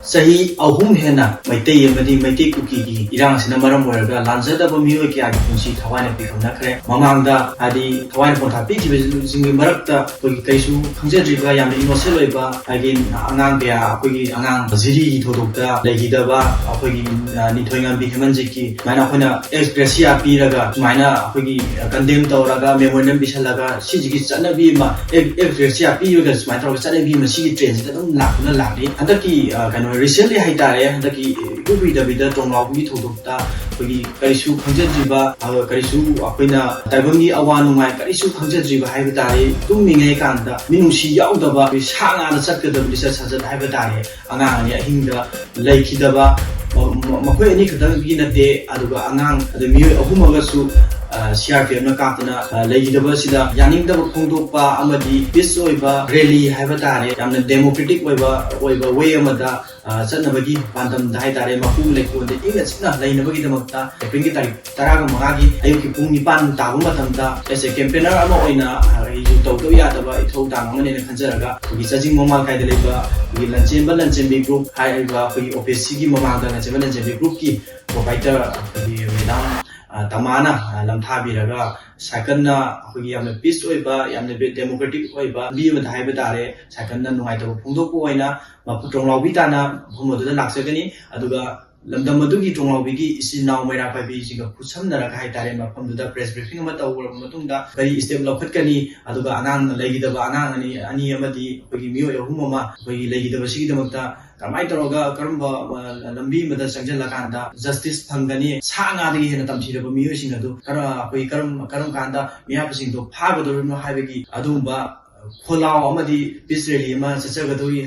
सही अहुम हेना मैतै अमदि मैतै कुकी की इरांग सिना मरम ओरगा लांजदब मियो क्या की पुंसी थवाइना पिखमना खरे ममांगदा हादि थवाइना पोथा पिखिबे जिंगि मरक्ता कोई कैसु खंजद्रिबा याम इनोसेल ओइबा हागि अंगांग बेया अखोगी अंगांग जिरि थोदोक्ता लेगिदबा अखोगी निथोइंगा बिखमनजि की माइना अखोना एक्सप्रेसिया पीरगा माइना अखोगी कंडेम तौरगा मेमोरियम बिसलगा सिजिगी चनबी मा एक्सप्रेसिया पीरगा माइना तौरगा चनबी मा सिगी ट्रेंड दम लाखना लाखि हंदकी कनो रिसेंटली हाइतारे हंदकी उबिदबिदा तोंलाउगी थोदोक्ता अखोगी कैसु खंजद्रिबा कैसु अखोइना ताइबंगी अवा नुंगाइ कैसु खंजद्रिबा हाइबा तारे तुमिङै कांदा मिनुसी याउदबा साङाना चटकदबि सजद हाइबा तारे अंगांगनि अहिंदा लैखिदबा मखोइ अनि खतंगी नते अदुगा अंगांग अद मियो अहुमगसु CRPF na kapna legidaba sida yaningdaba khongdokpa amadi peace oiba rally haiba tare yamna democratic oiba way amada chanabagi pandam dai tare mapu lekonde inga china lainabagi damakta April ki tarikh 15 gi ayuki pung 9 tabu matamda as a campaigner ama oina isu tawdo yadaba ithau dangmane na khanjaraga gi chajing momal kai deleba gi lanchembi group haiba gi OPC gi mamangda lanchembi group ki provider gi medam tamana lamthabiraga sakanna akhoi yamna peace oiba yamna democratic oiba bi ma dhaiba tare sakanna nuaitaba phungdokpo oina maputonglaubi tana bhumoda laksagani aduga lamdam adugi tonglaubi gi isinau maira pabi jinga khusamnara kai tare mafamduda press briefing ama tawra matungda kari step lokhatkani aduga anang legidaba anang ani amadi akhoi miyo yahumama akhoi legidaba sigidamakta kamai toroga karamba lambi mada sangjala kanda justice phangani sanga dagi hena tamthiraba miyo singadu kara akhoi karam kanda miya pasing do phagado no haibagi adumba kholao amadi peace rally ma chachagadoi